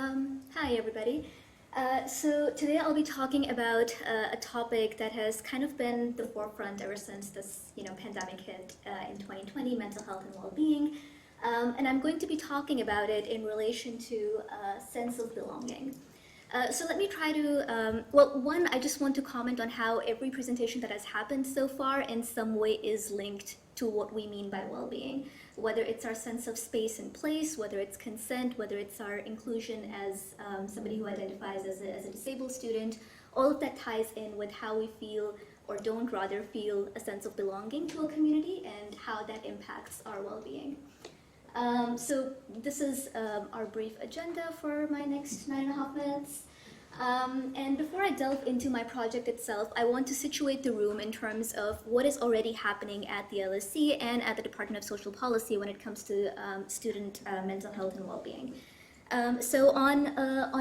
Hi everybody. So today I'll be talking about a topic that has kind of been the forefront ever since this, pandemic hit in 2020, mental health and well-being. And I'm going to be talking about it in relation to a sense of belonging. So let me try to, one, I just want to comment on how every presentation that has happened so far in some way is linked to what we mean by well-being, whether it's our sense of space and place, whether it's consent, whether it's our inclusion as somebody who identifies as a disabled student. All of that ties in with how we feel or don't rather feel a sense of belonging to a community and how that impacts our well-being. So this is our brief agenda for my next 9.5 minutes. And before I delve into my project itself, I want to situate the room in terms of what is already happening at the LSE and at the Department of Social Policy when it comes to student mental health and well-being. So on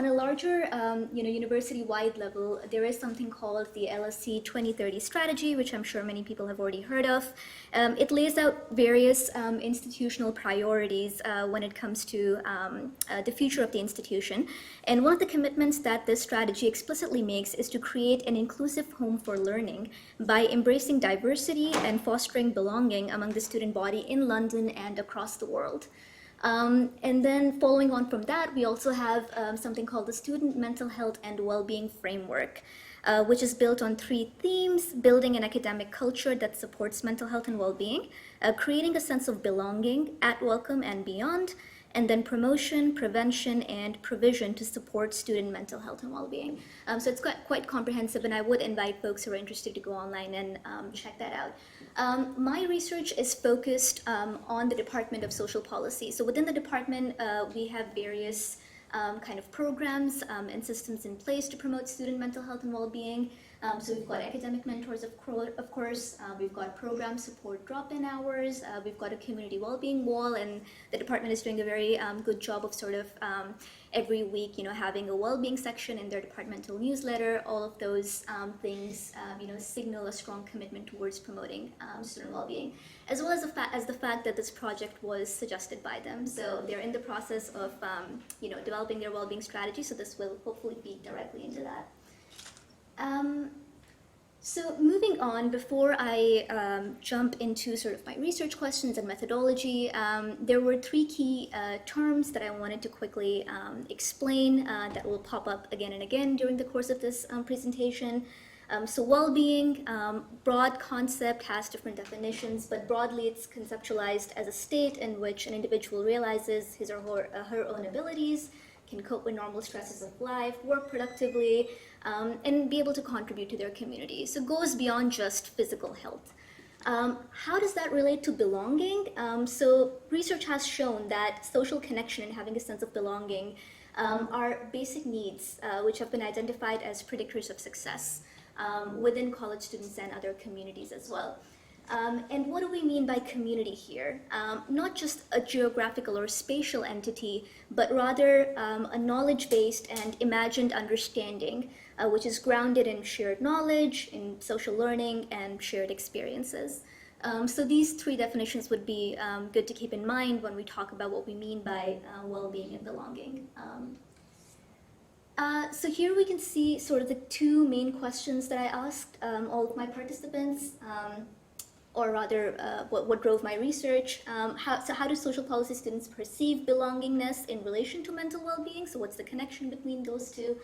a larger, university-wide level, there is something called the LSE 2030 strategy, which I'm sure many people have already heard of. It lays out various institutional priorities when it comes to the future of the institution. And one of the commitments that this strategy explicitly makes is to create an inclusive home for learning by embracing diversity and fostering belonging among the student body in London and across the world. And then following on from that, we also have something called the Student Mental Health and Wellbeing Framework, which is built on 3 themes: building an academic culture that supports mental health and well-being, creating a sense of belonging at Welcome and beyond, and then promotion, prevention, and provision to support student mental health and well-being. So it's quite comprehensive, and I would invite folks who are interested to go online and check that out. My research is focused on the Department of Social Policy. So within the department, we have various kind of programs and systems in place to promote student mental health and well-being. So we've got academic mentors, of course. We've got program support drop-in hours. We've got a community well-being wall, and the department is doing a very good job of sort of every week, having a well-being section in their departmental newsletter. All of those things, signal a strong commitment towards promoting student well-being, as well as the fact that this project was suggested by them. So they're in the process of, developing their well-being strategy. So this will hopefully feed directly into that. So moving on, before I jump into sort of my research questions and methodology, there were 3 key terms that I wanted to quickly explain that will pop up again and again during the course of this presentation. So well-being, broad concept, has different definitions, but broadly it's conceptualized as a state in which an individual realizes his or her own abilities, can cope with normal stresses of life, work productively, and be able to contribute to their community. So it goes beyond just physical health. How does that relate to belonging? So research has shown that social connection and having a sense of belonging are basic needs which have been identified as predictors of success within college students and other communities as well. And what do we mean by community here? Not just a geographical or spatial entity, but rather a knowledge-based and imagined understanding, which is grounded in shared knowledge, in social learning, and shared experiences. So these 3 definitions would be good to keep in mind when we talk about what we mean by well-being and belonging. So here we can see sort of the 2 main questions that I asked all of my participants. Or rather, what drove my research. How do social policy students perceive belongingness in relation to mental well-being? So what's the connection between those 2?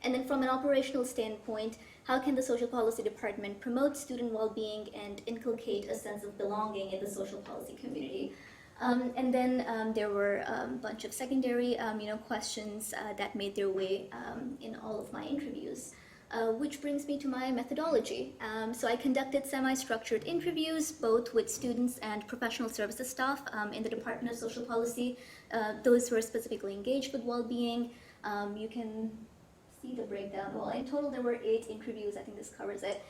And then from an operational standpoint, how can the social policy department promote student well-being and inculcate a sense of belonging in the social policy community? And then there were a bunch of secondary questions that made their way in all of my interviews. Which brings me to my methodology. So I conducted semi-structured interviews, both with students and professional services staff in the Department of Social Policy. Those who are specifically engaged with well-being. You can see the breakdown. Well, in total there were 8 interviews. I think this covers it.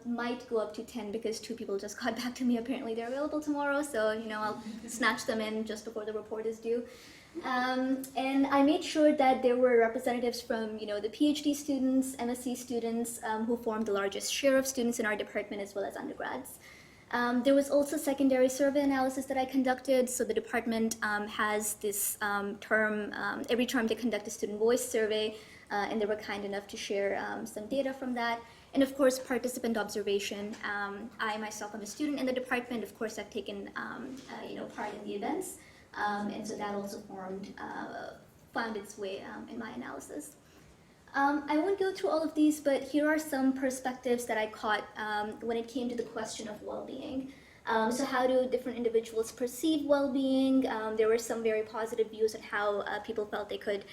Might go up to 10 because 2 people just got back to me. Apparently they're available tomorrow, so I'll snatch them in just before the report is due. And I made sure that there were representatives from, the PhD students, MSc students, who formed the largest share of students in our department, as well as undergrads. There was also secondary survey analysis that I conducted. So the department has this term, every term they conduct a student voice survey, and they were kind enough to share some data from that. And of course, participant observation. I myself am a student in the department. Of course, I've taken part in the events, and so that also found its way in my analysis. I won't go through all of these, but here are some perspectives that I caught when it came to the question of well-being. So how do different individuals perceive well-being? There were some very positive views on how people felt they could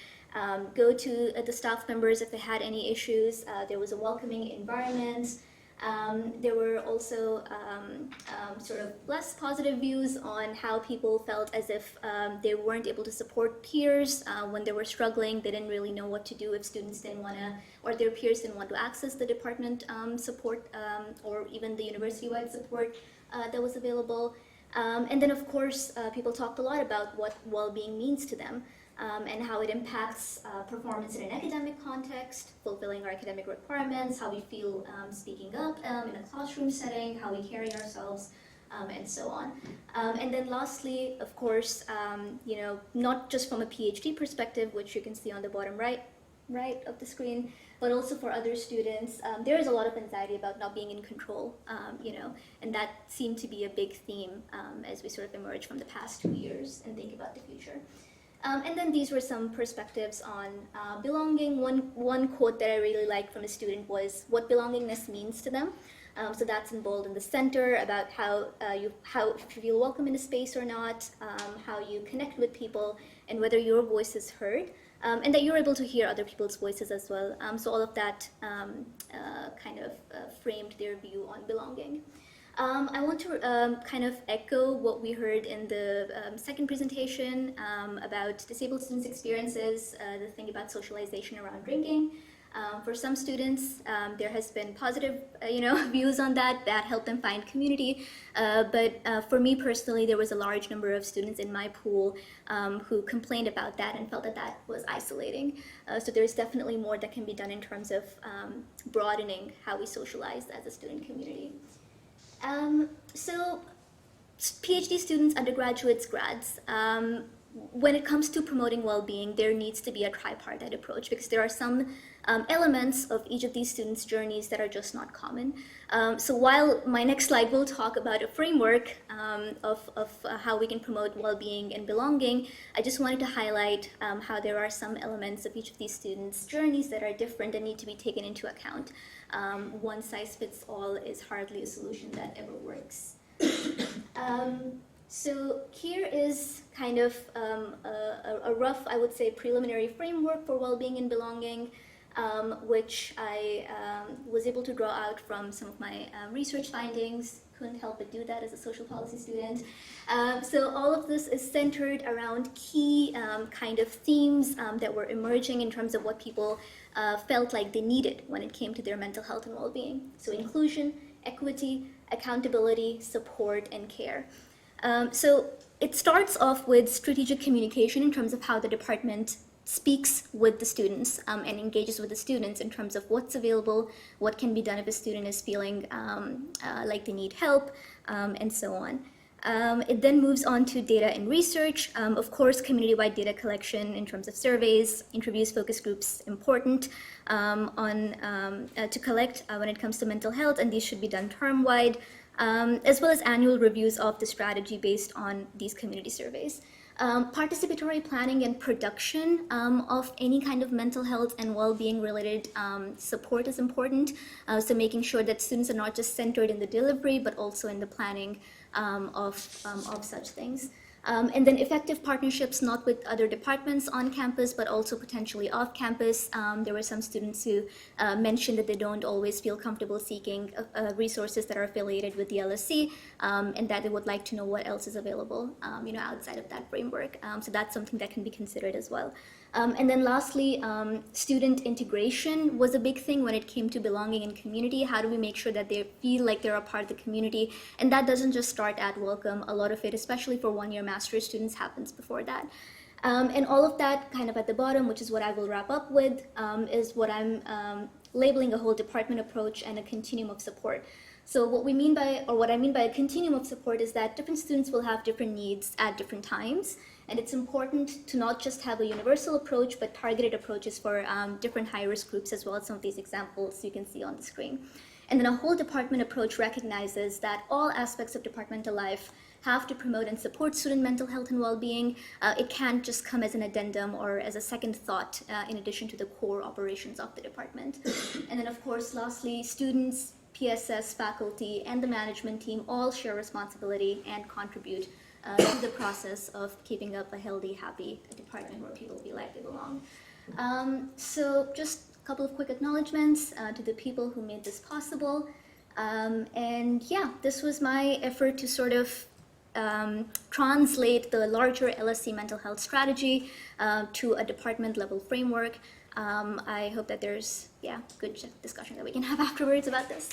go to the staff members if they had any issues. There was a welcoming environment. There were also sort of less positive views on how people felt as if they weren't able to support peers when they were struggling. They didn't really know what to do if students didn't want to, or their peers didn't want to access the department support or even the university-wide support that was available. And then, of course, people talked a lot about what well-being means to them. And how it impacts performance in an academic context, fulfilling our academic requirements, how we feel speaking up in a classroom setting, how we carry ourselves, and so on. And then lastly, of course, not just from a PhD perspective, which you can see on the bottom right of the screen, but also for other students, there is a lot of anxiety about not being in control, and that seemed to be a big theme as we sort of emerge from the past 2 years and think about the future. And then these were some perspectives on belonging. One quote that I really liked from a student was what belongingness means to them. So that's in bold in the center about how if you feel welcome in a space or not, how you connect with people, and whether your voice is heard, and that you're able to hear other people's voices as well. So all of that kind of framed their view on belonging. I want to kind of echo what we heard in the second presentation about disabled students' experiences, the thing about socialization around drinking. For some students, there has been positive, views on that helped them find community. But for me personally, there was a large number of students in my pool who complained about that and felt that that was isolating. So there's definitely more that can be done in terms of broadening how we socialize as a student community. So PhD students, undergraduates, grads, when it comes to promoting well-being, there needs to be a tripartite approach because there are some elements of each of these students' journeys that are just not common. So while my next slide will talk about a framework of how we can promote well-being and belonging, I just wanted to highlight how there are some elements of each of these students' journeys that are different and need to be taken into account. One size fits all is hardly a solution that ever works. So here is kind of a rough, I would say, preliminary framework for well-being and belonging, which I was able to draw out from some of my research findings. Couldn't help but do that as a social policy student. So all of this is centered around key kind of themes that were emerging in terms of what people felt like they needed when it came to their mental health and well-being. So inclusion, equity, accountability, support, and care. So it starts off with strategic communication in terms of how the department speaks with the students and engages with the students in terms of what's available, what can be done if a student is feeling like they need help, and so on. It then moves on to data and research. Of course, community-wide data collection in terms of surveys, interviews, focus groups, important to collect when it comes to mental health, and these should be done term-wide, as well as annual reviews of the strategy based on these community surveys. Participatory planning and production of any kind of mental health and well-being related support is important. So making sure that students are not just centered in the delivery, but also in the planning of such things. And then effective partnerships, not with other departments on campus, but also potentially off campus. There were some students who mentioned that they don't always feel comfortable seeking resources that are affiliated with the LSE, and that they would like to know what else is available, outside of that framework. So that's something that can be considered as well. And then lastly, student integration was a big thing when it came to belonging in community. How do we make sure that they feel like they're a part of the community? And that doesn't just start at welcome. A lot of it, especially for one-year master's students, happens before that. And all of that kind of at the bottom, which is what I will wrap up with, is what I'm labeling a whole department approach and a continuum of support. So what we mean by, or what I mean by a continuum of support is that different students will have different needs at different times. And it's important to not just have a universal approach, but targeted approaches for different high-risk groups as well as some of these examples you can see on the screen. And then a whole department approach recognizes that all aspects of departmental life have to promote and support student mental health and well-being. It can't just come as an addendum or as a second thought in addition to the core operations of the department. And then of course, lastly, students, PSS, faculty, and the management team all share responsibility and contribute to the process of keeping up a healthy, happy department where people feel like they belong. So just a couple of quick acknowledgements to the people who made this possible. And yeah, this was my effort to sort of translate the larger LSE mental health strategy to a department level framework. I hope that there's, good discussion that we can have afterwards about this.